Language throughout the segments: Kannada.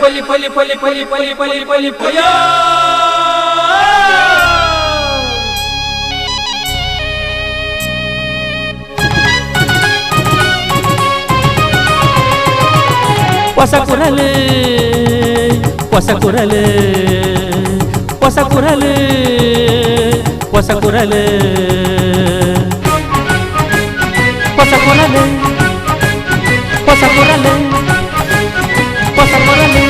ಪಲಿ ಪಲಿ ಪಲಿ ಪಲಿ ಪಲಿ ಪಲಿ ಪಲಿ ಪಯ ಹೊಸ ಕುರಲು ಹೊಸ ಕುರಲು ಹೊಸ ಕುರಲು ಹೊಸ ಕುರಲು ಹೊಸ ಕುರಲು ಹೊಸ ಕುರಲು ಹೊಸ ಕುರಲು.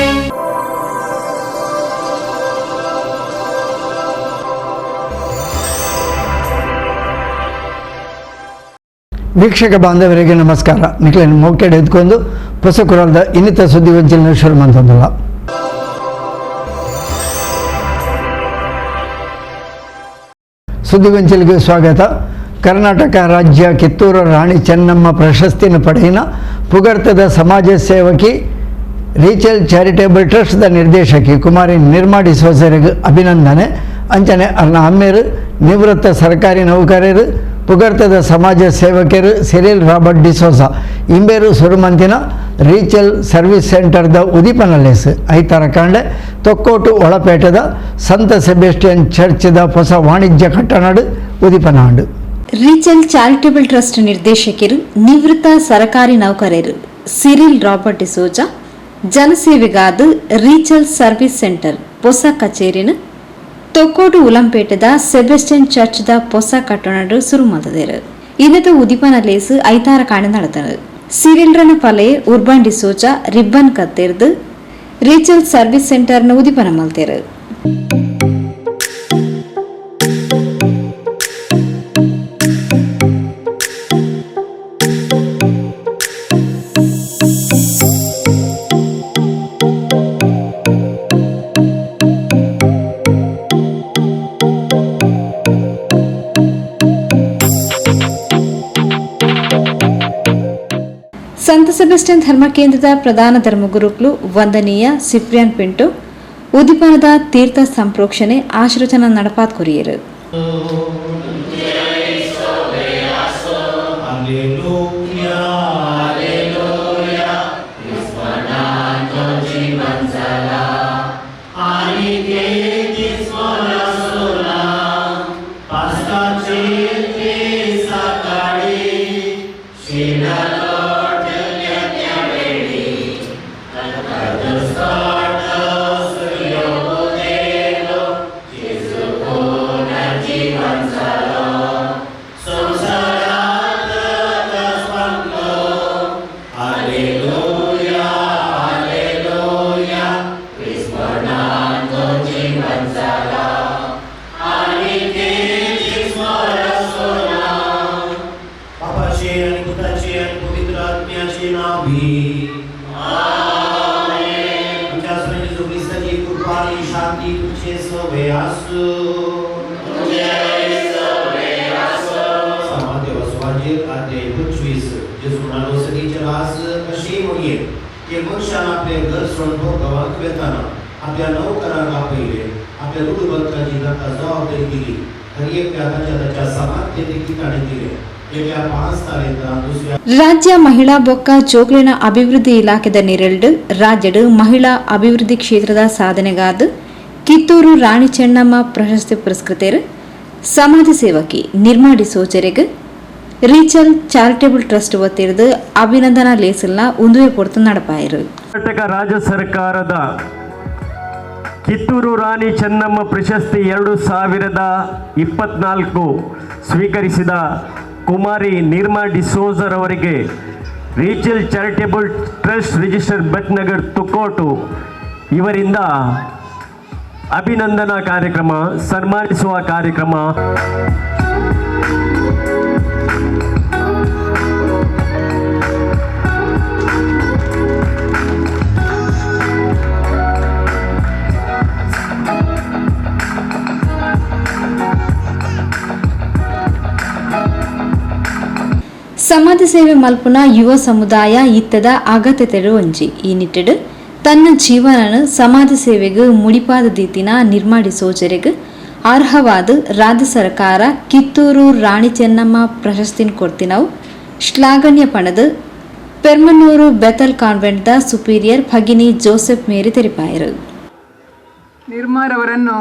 ವೀಕ್ಷಕ ಬಾಂಧವರಿಗೆ ನಮಸ್ಕಾರ. ನಿಖಿಲನ್ನು ಮೌಕೆಡ್ ಎದ್ಕೊಂಡು ಹೊಸ ಕುರಲ್ದ ಇನ್ನಿತ ಸುದ್ದಿ ವಂಚನೆ ಶುರು ಮಾಡ್ತಂದಲ್ಲ. ಸುದ್ದಿ ವಂಚನೆಗೆ ಸ್ವಾಗತ. ಕರ್ನಾಟಕ ರಾಜ್ಯ ಕಿತ್ತೂರು ರಾಣಿ ಚೆನ್ನಮ್ಮ ಪ್ರಶಸ್ತಿನ ಪಡೆಯಿನ ಪುಗರ್ತದ ಸಮಾಜ ಸೇವಕಿ ರೀಚಲ್ ಚಾರಿಟೇಬಲ್ ಟ್ರಸ್ಟ್ದ ನಿರ್ದೇಶಕಿ ಕುಮಾರಿ ನಿರ್ಮಾ ಡಿಸೋಜರಿಗೆ ಅಭಿನಂದನೆ. ಅಂಚನೆ ಅರ್ನ ಅಮ್ಮೇರು ನಿವೃತ್ತ ಸರ್ಕಾರಿ ನೌಕರರು ಪುಗರ್ತದ ಸಮಾಜ ಸೇವಕರು ಸಿರಿಲ್ ರಾಬರ್ಟ್ ಡಿಸೋಜ ಇಂಬೇರು ಸುರುಮಂತಿನ ರೀಚಲ್ ಸರ್ವಿಸ್ ಸೆಂಟರ್ದ ಉದಿಪನಲ್ಲೇಸು ಐತರ ಕಾಂಡೆ ತೊಕ್ಕೋಟು ಒಳಪೇಟದ ಸಂತ ಸೆಬೆಸ್ಟಿಯನ್ ಚರ್ಚ್ದ ಹೊಸ ವಾಣಿಜ್ಯ ಕಟ್ಟಡ ಉದಿಪನಾಡು. ರೀಚಲ್ ಚಾರಿಟೇಬಲ್ ಟ್ರಸ್ಟ್ ನಿರ್ದೇಶಕರು ನಿವೃತ್ತ ಸರ್ಕಾರಿ ನೌಕರರು ಸಿರಿಲ್ ರಾಬರ್ಟ್ ಡಿಸೋಜ ಜನಸೇವೆಗಾದ ರೀಚಲ್ ಸರ್ವಿಸ್ ಸೆಂಟರ್ ಹೊಸ ಕಚೇರಿನ ತೊಕ್ಕೋಟು ಉಲಂಪೇಟದ ಸೆಬೆಸ್ಟಿಯನ್ ಚರ್ಚ್ದ ಹೊಸ ಕಟ್ಟಡ ಶುರು ಮಾಡಿದರು. ಇನ್ನದ ಉದಿಪನಲ್ಲೇಸು ಐತಾರ ಕಾಣೆ ನಡೆದರು. ಸಿರಿಲ್ರನ ಪಲೆ ಉರ್ಬನ್ ಡಿಸೋಜ ರಿಬ್ಬನ್ ಕತ್ತೆರ್ದು ರೀಚಲ್ ಸರ್ವಿಸ್ ಸೆಂಟರ್ನ ಉದಿಪನ ಮಲ್ತೇರು. ಸಂತ ಸೆಬೆಸ್ಟಿಯನ್ ಧರ್ಮ ಕೇಂದ್ರದ ಪ್ರಧಾನ ಧರ್ಮಗುರುಗಳು ವಂದನೀಯ ಸಿಪ್ರಿಯನ್ ಪಿಂಟೋ ಉದಿಪನದ ತೀರ್ಥ ಸಂಪ್ರೋಕ್ಷಣೆ ಆಶೀರ್ವಚನ ನಡಪಾತ್ ಕೊರಿಯರು. आपल्या नौकरांना पहिले आपल्या रुढबद्धाची जाता जबाबदारी दिली तर एक त्याच्या समानतेचे ठिकाणी दिले. येत्या 5 तारखेला दुसऱ्या ರಾಜ್ಯ ಮಹಿಳಾ ಬೊಕ್ಕ ಜೋಗ್ಲಿನ ಅಭಿವೃದ್ಧಿ ಇಲಾಖೆದ ನೆರಳು ರಾಜ್ಯದ ಮಹಿಳಾ ಅಭಿವೃದ್ಧಿ ಕ್ಷೇತ್ರದ ಸಾಧನೆಗಾದ ಕಿತ್ತೂರು ರಾಣಿ ಚೆನ್ನಮ್ಮ ಪ್ರಶಸ್ತಿ ಪುರಸ್ಕೃತರು ಸಮಾಜ ಸೇವಕಿ ನಿರ್ಮಾ ಡಿಸೋಜರಿಗೆ ರೀಚಲ್ ಚಾರಿಟೇಬಲ್ ಟ್ರಸ್ಟ್ ವತಿಯಿಂದ ಅಭಿನಂದನಾ ಲೇಸಲ್ನ ಉಂದುವೆ ಕೊಡ್ತು ನಡಪಾಯರು. ಕರ್ನಾಟಕ ರಾಜ್ಯ ಸರ್ಕಾರದ ಕಿತ್ತೂರು ರಾಣಿ ಚೆನ್ನಮ್ಮ ಪ್ರಶಸ್ತಿ 2024 ಸ್ವೀಕರಿಸಿದ ಕುಮಾರಿ ನಿರ್ಮಾ ಡಿಸೋಜರ್ ಅವರಿಗೆ ರೀಚಲ್ ಚಾರಿಟೇಬಲ್ ಟ್ರಸ್ಟ್ ರಿಜಿಸ್ಟರ್ ಭಟ್ನಗರ್ ತುಕ್ಕೋಟು ಇವರಿಂದ ಅಭಿನಂದನಾ ಕಾರ್ಯಕ್ರಮ ಸನ್ಮಾನಿಸುವ ಕಾರ್ಯಕ್ರಮ ಸಮಾಜ ಸೇವೆ ಮಲ್ಪುನ ಯುವ ಸಮುದಾಯ ಇತ್ತದ ಅಗತ್ಯತೆ ಒಂಜಿ. ಈ ನಿಟ್ಟಿಡು ತನ್ನ ಜೀವನ ಸಮಾಜ ಸೇವೆಗೆ ಮುಡಿಪಾದ ದೀತಿನ ನಿರ್ಮಾ ಡಿಸೋಜರಿಗೆ ಅರ್ಹವಾದ ರಾಜ್ಯ ಸರ್ಕಾರ ಕಿತ್ತೂರು ರಾಣಿ ಚೆನ್ನಮ್ಮ ಪ್ರಶಸ್ತಿನ ಕೊಡ್ತಿನವು ಶ್ಲಾಘನ್ಯ ಪಣದ ಪೆರ್ಮನೂರು ಬೆತಲ್ ಕಾನ್ವೆಂಟ್ದ ಸುಪೀರಿಯರ್ ಭಗಿನಿ ಜೋಸೆಫ್ ಮೇರಿ ತೆರಿಪಾಯರು. ನಿರ್ಮಾರವರನ್ನು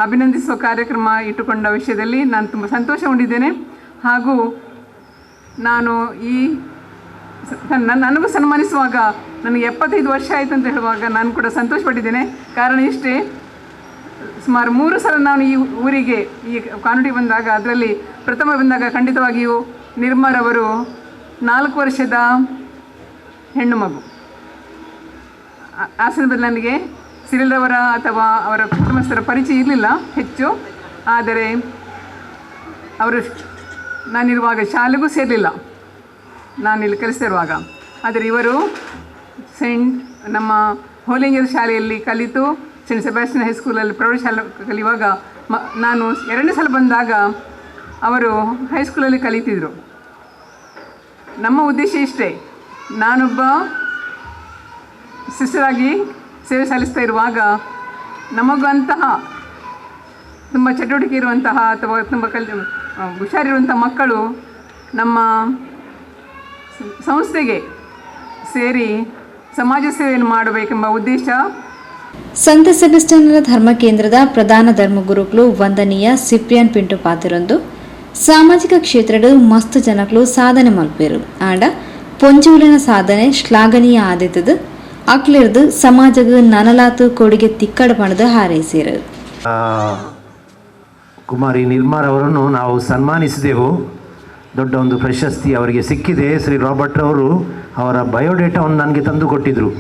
ಅಭಿನಂದಿಸುವ ಕಾರ್ಯಕ್ರಮ ಇಟ್ಟುಕೊಂಡ ವಿಷಯದಲ್ಲಿ ನಾನು ತುಂಬ ಸಂತೋಷಗೊಂಡಿದ್ದೇನೆ. ಹಾಗೂ ನಾನು ನನಗೂ ಸನ್ಮಾನಿಸುವಾಗ ನನಗೆ 75 ವರ್ಷ ಆಯಿತು ಅಂತ ಹೇಳುವಾಗ ನಾನು ಕೂಡ ಸಂತೋಷಪಟ್ಟಿದ್ದೇನೆ. ಕಾರಣ ಇಷ್ಟೇ, ಸುಮಾರು 3 ಸಲ ನಾನು ಈ ಊರಿಗೆ ಈ ಕಾನೂನಿಗೆ ಬಂದಾಗ, ಅದರಲ್ಲಿ ಪ್ರಥಮ ಬಂದಾಗ ಖಂಡಿತವಾಗಿಯೂ ನಿರ್ಮಾರವರು 4 ವರ್ಷದ ಹೆಣ್ಣು ಮಗು. ಆ ಸಂದರ್ಭದಲ್ಲಿ ನನಗೆ ಸಿರಿಲ್ರವರ ಅಥವಾ ಅವರ ಕುಟುಂಬಸ್ಥರ ಪರಿಚಯ ಇರಲಿಲ್ಲ ಹೆಚ್ಚು. ಆದರೆ ಅವರು ನಾನಿರುವಾಗ ಶಾಲೆಗೂ ಸೇರಲಿಲ್ಲ, ನಾನಿಲ್ಲಿ ಕೆಲಸದಿರುವಾಗ. ಆದರೆ ಇವರು ನಮ್ಮ ಹೋಲಿಂಗರ್ ಶಾಲೆಯಲ್ಲಿ ಕಲಿತು ಸೆಂಟ್ ಸೆಬಾಸ್ಟಿಯನ್ ಹೈಸ್ಕೂಲಲ್ಲಿ ಪ್ರೌಢಶಾಲೆ ಕಲಿಯುವಾಗ ನಾನು 2ನೇ ಸಲ ಬಂದಾಗ ಅವರು ಹೈಸ್ಕೂಲಲ್ಲಿ ಕಲಿತಿದ್ರು. ನಮ್ಮ ಉದ್ದೇಶ ಇಷ್ಟೇ, ನಾನೊಬ್ಬ ಸಿಸ್ಟರಾಗಿ ಸೇವೆ ಸಲ್ಲಿಸ್ತಾ ಇರುವಾಗ ನಮಗೂ ಅಂತಹ ತುಂಬ ಚಟುವಟಿಕೆ ಇರುವಂತಹ ಅಥವಾ ತುಂಬ ಹುಷಾರಿರುವಂಥ ಮಕ್ಕಳು ನಮ್ಮ ಸಂಸ್ಥೆಗೆ ಸೇರಿ ಸಮಾಜ ಸೇವೆಯನ್ನು ಮಾಡಬೇಕೆಂಬ ಉದ್ದೇಶ. ಸಂತ ಸೆಬಾಸ್ಟಿಯನ್ನರ ಧರ್ಮ ಕೇಂದ್ರದ ಪ್ರಧಾನ ಧರ್ಮಗುರುಗಳು ವಂದನೀಯ ಸಿಪ್ರಿಯನ್ ಪಿಂಟು ಪಾತಿರೊಂದು ಸಾಮಾಜಿಕ ಕ್ಷೇತ್ರದ ಮಸ್ತ್ ಜನಗಳು ಸಾಧನೆ ಮಲ್ಪೇರು. ಆಂಡ ಪೊಂಜುಲಿನ ಸಾಧನೆ ಶ್ಲಾಘನೀಯ ಆದಿತ್ತದು ಅಕ್ಲಿರ್ದು ಸಮಾಜಗ ನನಲಾತು ಕೊಡುಗೆ ತಿಕ್ಕಡ ಪಣದ ಹಾರೈಸಿರು. ಕುಮಾರಿ ನಿರ್ಮಾರ್ ಅವರನ್ನು ನಾವು ಸನ್ಮಾನಿಸಿದೆವು. ದೊಡ್ಡ ಒಂದು ಪ್ರಶಸ್ತಿ ಅವರಿಗೆ ಸಿಕ್ಕಿದೆ. ಶ್ರೀ ರಾಬರ್ಟ್ ಅವರು ಅವರ ಬಯೋಡೇಟಾವನ್ನು ನನಗೆ ತಂದು ಕೊಟ್ಟಿದ್ದರು.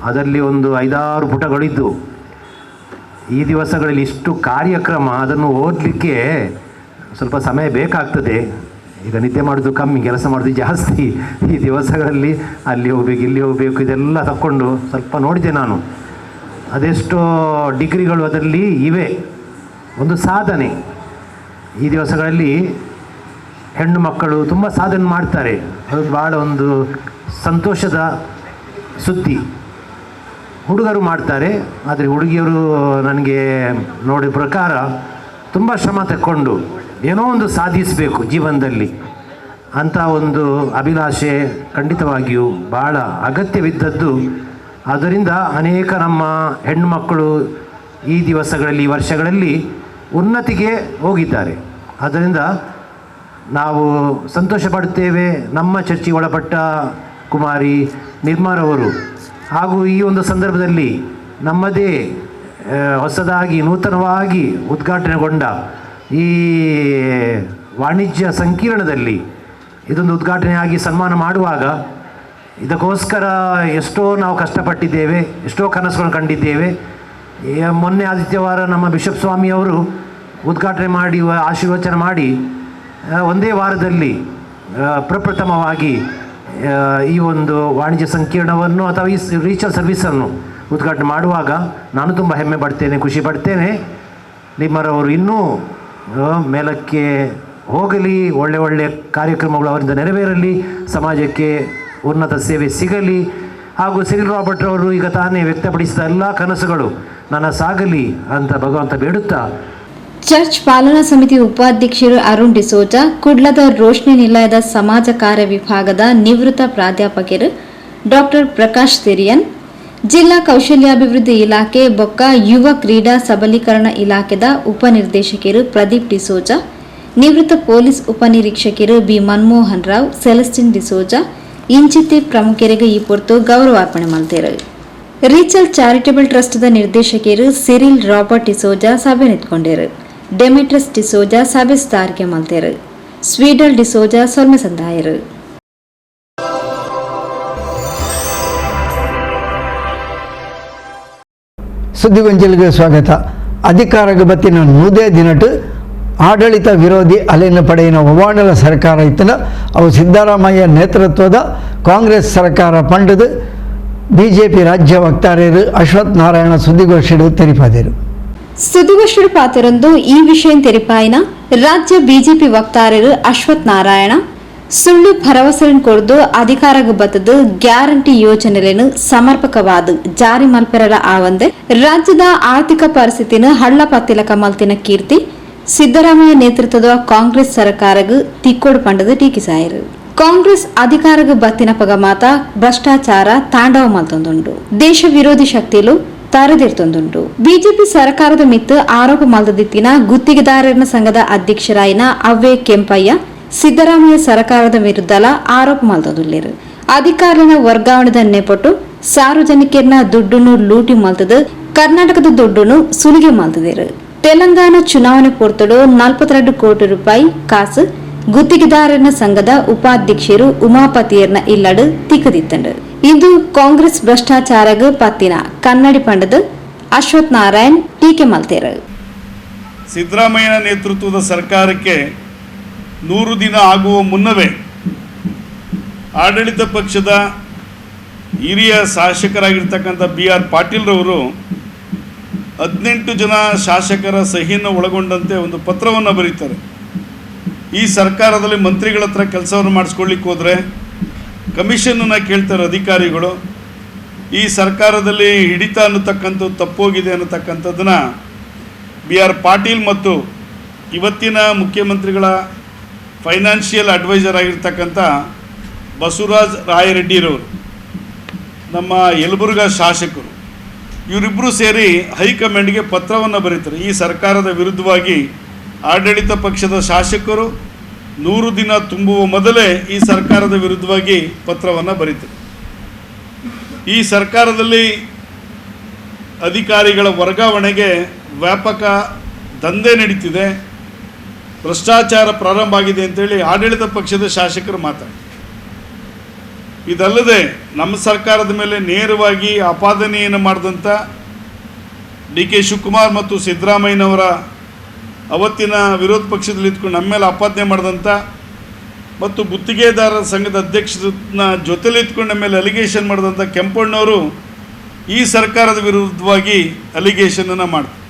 ಅದರಲ್ಲಿ ಒಂದು 5-6 ಪುಟಗಳಿದ್ದು. ಈ ದಿವಸಗಳಲ್ಲಿ ಇಷ್ಟು ಕಾರ್ಯಕ್ರಮ, ಅದನ್ನು ಓದಲಿಕ್ಕೆ ಸ್ವಲ್ಪ ಸಮಯ ಬೇಕಾಗ್ತದೆ. ಈಗ ನಿದ್ದೆ ಮಾಡೋದು ಕಮ್ಮಿ, ಕೆಲಸ ಮಾಡೋದು ಜಾಸ್ತಿ. ಈ ದಿವಸಗಳಲ್ಲಿ ಅಲ್ಲಿ ಹೋಗ್ಬೇಕು, ಇಲ್ಲಿ ಹೋಗಬೇಕು, ಇದೆಲ್ಲ ತಕ್ಕೊಂಡು ಸ್ವಲ್ಪ ನೋಡಿದೆ ನಾನು. ಅದೆಷ್ಟೋ ಡಿಗ್ರಿಗಳು ಅದರಲ್ಲಿ ಇವೆ. ಒಂದು ಸಾಧನೆ. ಈ ದಿವಸಗಳಲ್ಲಿ ಹೆಣ್ಣು ಮಕ್ಕಳು ತುಂಬ ಸಾಧನೆ ಮಾಡ್ತಾರೆ. ಅದು ಭಾಳ ಒಂದು ಸಂತೋಷದ ಸುದ್ದಿ. ಹುಡುಗರು ಮಾಡ್ತಾರೆ, ಆದರೆ ಹುಡುಗಿಯರು ನನಗೆ ನೋಡಿದ ಪ್ರಕಾರ ತುಂಬ ಶ್ರಮ ತಕ್ಕೊಂಡು ಏನೋ ಒಂದು ಸಾಧಿಸಬೇಕು ಜೀವನದಲ್ಲಿ ಅಂತ ಒಂದು ಅಭಿಲಾಷೆ ಖಂಡಿತವಾಗಿಯೂ ಭಾಳ ಅಗತ್ಯವಿದ್ದದ್ದು. ಆದ್ದರಿಂದ ಅನೇಕ ನಮ್ಮ ಹೆಣ್ಣು ಮಕ್ಕಳು ಈ ದಿವಸಗಳಲ್ಲಿ, ಈ ವರ್ಷಗಳಲ್ಲಿ ಉನ್ನತಿಗೆ ಹೋಗಿದ್ದಾರೆ. ಆದ್ದರಿಂದ ನಾವು ಸಂತೋಷ ಪಡುತ್ತೇವೆ. ನಮ್ಮ ಚರ್ಚೆಗೆ ಒಳಪಟ್ಟ ಕುಮಾರಿ ನಿರ್ಮಾರವರು ಹಾಗೂ ಈ ಒಂದು ಸಂದರ್ಭದಲ್ಲಿ ನಮ್ಮದೇ ಹೊಸದಾಗಿ ನೂತನವಾಗಿ ಉದ್ಘಾಟನೆಗೊಂಡ ಈ ವಾಣಿಜ್ಯ ಸಂಕೀರ್ಣದಲ್ಲಿ ಇದೊಂದು ಉದ್ಘಾಟನೆಯಾಗಿ ಸನ್ಮಾನ ಮಾಡುವಾಗ ಇದಕ್ಕೋಸ್ಕರ ಎಷ್ಟೋ ನಾವು ಕಷ್ಟಪಟ್ಟಿದ್ದೇವೆ, ಎಷ್ಟೋ ಕನಸುಗಳನ್ನು ಕಂಡಿದ್ದೇವೆ. ಮೊನ್ನೆ ಆದಿತ್ಯವಾರ ನಮ್ಮ ಬಿಷಪ್ ಸ್ವಾಮಿಯವರು ಉದ್ಘಾಟನೆ ಮಾಡಿ ಆಶೀರ್ವಚನ ಮಾಡಿ ಒಂದೇ ವಾರದಲ್ಲಿ ಪ್ರಪ್ರಥಮವಾಗಿ ಈ ಒಂದು ವಾಣಿಜ್ಯ ಸಂಕೀರ್ಣವನ್ನು ಅಥವಾ ಈ ರೀಚಲ್ ಸರ್ವಿಸನ್ನು ಉದ್ಘಾಟನೆ ಮಾಡುವಾಗ ನಾನು ತುಂಬ ಹೆಮ್ಮೆ ಪಡ್ತೇನೆ, ಖುಷಿ ಪಡ್ತೇನೆ. ನಿಮ್ಮರವರು ಇನ್ನೂ ಮೇಲಕ್ಕೆ ಹೋಗಲಿ, ಒಳ್ಳೆ ಒಳ್ಳೆಯ ಕಾರ್ಯಕ್ರಮಗಳು ಅವರಿಂದ ನೆರವೇರಲಿ, ಸಮಾಜಕ್ಕೆ ಉನ್ನತ ಸೇವೆ ಸಿಗಲಿ. ಹಾಗೂ ಸಿರಿಲ್ ರಾಬರ್ಟ್ ಅವರು ಈಗ ತಾನೇ ವ್ಯಕ್ತಪಡಿಸಿದ ಎಲ್ಲ ಕನಸುಗಳು ನನಸಾಗಲಿ ಅಂತ ಭಗವಂತ ಬೇಡುತ್ತಾ, ಚರ್ಚ್ ಪಾಲನಾ ಸಮಿತಿ ಉಪಾಧ್ಯಕ್ಷರು ಅರುಣ್ ಡಿಸೋಜಾ, ಕುಡ್ಲದ ರೋಶ್ನಿ ನಿಲಯದ ಸಮಾಜ ಕಾರ್ಯ ವಿಭಾಗದ ನಿವೃತ್ತ ಪ್ರಾಧ್ಯಾಪಕರು ಡಾಕ್ಟರ್ ಪ್ರಕಾಶ್ ತೆರಿಯನ್, ಜಿಲ್ಲಾ ಕೌಶಲ್ಯಾಭಿವೃದ್ಧಿ ಇಲಾಖೆ ಬೊಕ್ಕ ಯುವ ಕ್ರೀಡಾ ಸಬಲೀಕರಣ ಇಲಾಖೆದ ಉಪನಿರ್ದೇಶಕರು ಪ್ರದೀಪ್ ಡಿಸೋಜಾ, ನಿವೃತ್ತ ಪೊಲೀಸ್ ಉಪನಿರೀಕ್ಷಕರು ಬಿ ಮನ್ಮೋಹನ್ ರಾವ್, ಸೆಲೆಸ್ಟಿನ್ ಡಿಸೋಜಾ ಇಂಚಿತಿ ಪ್ರಮುಖರಿಗೆ ಈ ಪೊರ್ತು ಗೌರವಾರ್ಪಣೆ ಮಾಡ್ತಾರೆ. ರೀಚಲ್ ಚಾರಿಟಬಲ್ ಟ್ರಸ್ಟ್ದ ನಿರ್ದೇಶಕರು ಸಿರಿಲ್ ರಾಬರ್ಟ್ ಡಿಸೋಜಾ ಸಭೆ ನಿಂತ್ಕೊಂಡರು. ಡೆಮೆಟ್ರಸ್ ಡಿಸೋಜಾ ಸಭೆ ಸ್ಥಾರಿಕೆ ಮಾಡ್ತಾರೆ. ಸ್ವೀಡಲ್ ಡಿಸೋಜಾ ಸೊಲ್ಮೆ ಸಂದಾಯರು. ಸುದ್ದಿಗೊಂಚಲಿಗೆ ಸ್ವಾಗತ. ಅಧಿಕಾರಕ್ಕೆ ಬತ್ತಿನ ನೂದೇ ದಿನಟ್ಟು ಆಡಳಿತ ವಿರೋಧಿ ಅಲೆಯನ್ನು ಪಡೆಯಿನ ಒವಾಡಲ ಸರ್ಕಾರ ಇತ್ತನ ಅವು ಸಿದ್ದರಾಮಯ್ಯ ನೇತೃತ್ವದ ಕಾಂಗ್ರೆಸ್ ಸರ್ಕಾರ ಪಂಡದು ಬಿಜೆಪಿ ರಾಜ್ಯ ವಕ್ತಾರರು ಅಶ್ವಥ್ ನಾರಾಯಣ ಸುದ್ದಿಗೋಷ್ಠಿಡು ತೆರಿಪಾದರು. ಸುದ್ದಿಗೋಷ್ಠಿಡು ಪಾತ್ರರಂದು ಈ ವಿಷಯ ತೆರಿಪಾಯಿನ ರಾಜ್ಯ ಬಿಜೆಪಿ ವಕ್ತಾರರು ಅಶ್ವಥ್ ನಾರಾಯಣ ಸುಳ್ಳು ಭರವಸೆಯನ್ನು ಕೊಡ್ದು ಅಧಿಕಾರಕ್ಕೆ ಬತ್ತದು ಗ್ಯಾರಂಟಿ ಯೋಜನೆಯನ್ನು ಸಮರ್ಪಕವಾದ ಜಾರಿ ಮಲ್ಪೆರಲ ಆವಂದೆ ರಾಜ್ಯದ ಆರ್ಥಿಕ ಪರಿಸ್ಥಿತಿನ ಹಳ್ಳ ಪತ್ತಿಲಕ ಮಲ್ತಿನ ಕೀರ್ತಿ ಸಿದ್ದರಾಮಯ್ಯ ನೇತೃತ್ವದ ಕಾಂಗ್ರೆಸ್ ಸರ್ಕಾರಗೂ ತಿಕ್ಕೋಡು ಪಂಡದು ಟೀಕಿಸಾಯರು. ಕಾಂಗ್ರೆಸ್ ಅಧಿಕಾರಕ್ಕೆ ಬತ್ತಿನ ಪಗ ಮಾತ ಭ್ರಷ್ಟಾಚಾರ ತಾಂಡವ ಮಲ್ತೊಂದುಂಡು. ದೇಶ ವಿರೋಧಿ ಶಕ್ತಿಲು ತರದಿರ್ತೊಂದುಂಡು. ಬಿಜೆಪಿ ಸರ್ಕಾರದ ಮಿತ್ತು ಆರೋಪ ಮಲ್ತದಿತ್ತಿನ ಗುತ್ತಿಗೆದಾರರ ಸಂಘದ ಅಧ್ಯಕ್ಷರಾಯಿನ ಅವ್ವೆ ಕೆಂಪಯ್ಯ ಸಿದ್ದರಾಮಯ್ಯ ಸರ್ಕಾರದ ವಿರುದ್ಧಲ ಆರೋಪ ಮಲ್ತೊಂದುಲ್ಲೇರು. ಅಧಿಕಾರನ ವರ್ಗಾವಣೆದ ನೆಪಟ್ಟು ಸಾರ್ವಜನಿಕರನ್ನ ದುಡ್ಡನ್ನು ಲೂಟಿ ಮಲ್ತದು, ಕರ್ನಾಟಕದ ದುಡ್ಡನ್ನು ಸುಲಿಗೆ ಮಲ್ತದೇರು. ತೆಲಂಗಾಣ ಚುನಾವಣೆ ಪೊರ್ತಡು 42 ಕೋಟಿ ರೂಪಾಯಿ ಕಾಸು ಗುತ್ತಿಗೆದಾರನ ಸಂಘದ ಉಪಾಧ್ಯಕ್ಷರು ಉಮಾಪತಿಯರ್ನ ಇಲ್ಲಡು ತಿಕ್ಕದಿತ್ತಂಡು. ಇಂದು ಕಾಂಗ್ರೆಸ್ ಭ್ರಷ್ಟಾಚಾರಗ ಪತ್ತಿನ ಕನ್ನಡಿ ಪಂಡದ ಅಶ್ವಥ್ ನಾರಾಯಣ್ ಟೀಕೆ ಮಲ್ತೇರು. ಸಿದ್ದರಾಮಯ್ಯನ ನೇತೃತ್ವದ ಸರ್ಕಾರಕ್ಕೆ 100 ದಿನ ಆಗುವ ಮುನ್ನವೇ ಆಡಳಿತ ಪಕ್ಷದ ಹಿರಿಯ ಶಾಸಕರಾಗಿರ್ತಕ್ಕಂಥ BR ಪಾಟೀಲ್ರವರು 18 ಜನ ಶಾಸಕರ ಸಹಿಯನ್ನು ಒಳಗೊಂಡಂತೆ ಒಂದು ಪತ್ರವನ್ನು ಬರೀತಾರೆ. ಈ ಸರ್ಕಾರದಲ್ಲಿ ಮಂತ್ರಿಗಳ ಹತ್ರ ಕೆಲಸವನ್ನು ಮಾಡಿಸ್ಕೊಳ್ಳಿಕ್ಕೆ ಹೋದರೆ ಕಮಿಷನನ್ನು ಕೇಳ್ತಾರೆ ಅಧಿಕಾರಿಗಳು. ಈ ಸರ್ಕಾರದಲ್ಲಿ ಹಿಡಿತ ಅನ್ನತಕ್ಕಂಥದ್ದು ತಪ್ಪೋಗಿದೆ ಅನ್ನತಕ್ಕಂಥದ್ದನ್ನು BR ಪಾಟೀಲ್ ಮತ್ತು ಇವತ್ತಿನ ಮುಖ್ಯಮಂತ್ರಿಗಳ ಫೈನಾನ್ಷಿಯಲ್ ಅಡ್ವೈಸರ್ ಆಗಿರ್ತಕ್ಕಂಥ ಬಸವರಾಜ ರಾಯರೆಡ್ಡಿರವರು, ನಮ್ಮ ಯಲಬುರ್ಗಾ ಶಾಸಕರು, ಇವರಿಬ್ಬರು ಸೇರಿ ಹೈಕಮಾಂಡ್ಗೆ ಪತ್ರವನ್ನು ಬರೀತಾರೆ. ಈ ಸರ್ಕಾರದ ವಿರುದ್ಧವಾಗಿ ಆಡಳಿತ ಪಕ್ಷದ ಶಾಸಕರು 100 ದಿನ ತುಂಬುವ ಮೊದಲೇ ಈ ಸರ್ಕಾರದ ವಿರುದ್ಧವಾಗಿ ಪತ್ರವನ್ನು ಬರೀತಾರೆ. ಈ ಸರ್ಕಾರದಲ್ಲಿ ಅಧಿಕಾರಿಗಳ ವರ್ಗಾವಣೆಗೆ ವ್ಯಾಪಕ ದಂಧೆ ನಡೀತಿದೆ, ಭ್ರಷ್ಟಾಚಾರ ಪ್ರಾರಂಭ ಆಗಿದೆ ಅಂತೇಳಿ ಆಡಳಿತ ಪಕ್ಷದ ಶಾಸಕರು ಮಾತಾಡ್ತಾರೆ. ಇದಲ್ಲದೆ ನಮ್ಮ ಸರ್ಕಾರದ ಮೇಲೆ ನೇರವಾಗಿ ಆಪಾದನೆಯನ್ನು ಮಾಡಿದಂಥ DK ಶಿವಕುಮಾರ್ ಮತ್ತು ಸಿದ್ದರಾಮಯ್ಯನವರ ಅವತ್ತಿನ ವಿರೋಧ ಪಕ್ಷದಲ್ಲಿ ಇದ್ಕೊಂಡು ನಮ್ಮ ಮೇಲೆ ಆಪಾದನೆ ಮಾಡಿದಂಥ ಮತ್ತು ಗುತ್ತಿಗೆದಾರರ ಸಂಘದ ಅಧ್ಯಕ್ಷರನ್ನ ಜೊತೆಲಿ ಇದ್ಕೊಂಡು ನಮ್ಮ ಮೇಲೆ ಅಲಿಗೇಷನ್ ಮಾಡಿದಂಥ ಕೆಂಪಣ್ಣವರು ಈ ಸರ್ಕಾರದ ವಿರುದ್ಧವಾಗಿ ಅಲಿಗೇಷನನ್ನು ಮಾಡ್ತಾರೆ.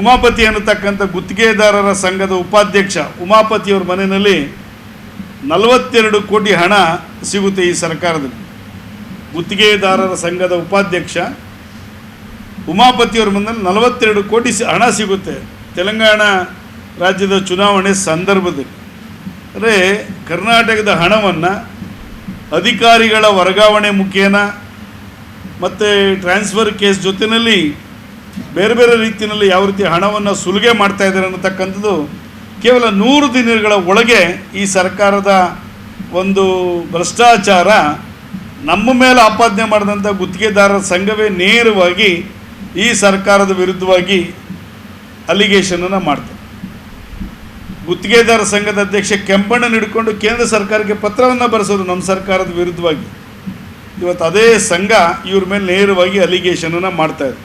ಉಮಾಪತಿ ಅನ್ನತಕ್ಕಂಥ ಗುತ್ತಿಗೆದಾರರ ಸಂಘದ ಉಪಾಧ್ಯಕ್ಷ ಉಮಾಪತಿಯವ್ರ ಮನೆಯಲ್ಲಿ 42 ಕೋಟಿ ಹಣ ಸಿಗುತ್ತೆ. ಈ ಸರ್ಕಾರದಲ್ಲಿ ಗುತ್ತಿಗೆದಾರರ ಸಂಘದ ಉಪಾಧ್ಯಕ್ಷ ಉಮಾಪತಿಯವ್ರ ಮನೆಯಲ್ಲಿ 42 ಕೋಟಿ ಹಣ ಸಿಗುತ್ತೆ ತೆಲಂಗಾಣ ರಾಜ್ಯದ ಚುನಾವಣೆ ಸಂದರ್ಭದಲ್ಲಿ. ಅಂದರೆ ಕರ್ನಾಟಕದ ಹಣವನ್ನು ಅಧಿಕಾರಿಗಳ ವರ್ಗಾವಣೆ ಮುಖೇನ ಮತ್ತು ಟ್ರಾನ್ಸ್ಫರ್ ಕೇಸ್ ಜೊತೆಯಲ್ಲಿ ಬೇರೆ ಬೇರೆ ರೀತಿಯಲ್ಲಿ ಯಾವ ರೀತಿ ಹಣವನ್ನು ಸುಲಿಗೆ ಮಾಡ್ತಾ ಇದ್ದಾರೆ ಅನ್ನತಕ್ಕಂಥದ್ದು ಕೇವಲ 100 ದಿನಗಳ ಒಳಗೆ ಈ ಸರ್ಕಾರದ ಒಂದು ಭ್ರಷ್ಟಾಚಾರ ನಮ್ಮ ಮೇಲೆ ಆಪಾದನೆ ಮಾಡಿದಂಥ ಗುತ್ತಿಗೆದಾರರ ಸಂಘವೇ ನೇರವಾಗಿ ಈ ಸರ್ಕಾರದ ವಿರುದ್ಧವಾಗಿ ಅಲಿಗೇಷನನ್ನು ಮಾಡ್ತಾರೆ. ಗುತ್ತಿಗೆದಾರ ಸಂಘದ ಅಧ್ಯಕ್ಷ ಕೆಂಪಣ್ಣನ ಹಿಡ್ಕೊಂಡು ಕೇಂದ್ರ ಸರ್ಕಾರಕ್ಕೆ ಪತ್ರವನ್ನು ಬರೆಸೋದು ನಮ್ಮ ಸರ್ಕಾರದ ವಿರುದ್ಧವಾಗಿ. ಇವತ್ತು ಅದೇ ಸಂಘ ಇವ್ರ ಮೇಲೆ ನೇರವಾಗಿ ಅಲಿಗೇಷನನ್ನು ಮಾಡ್ತಾಯಿದೆ.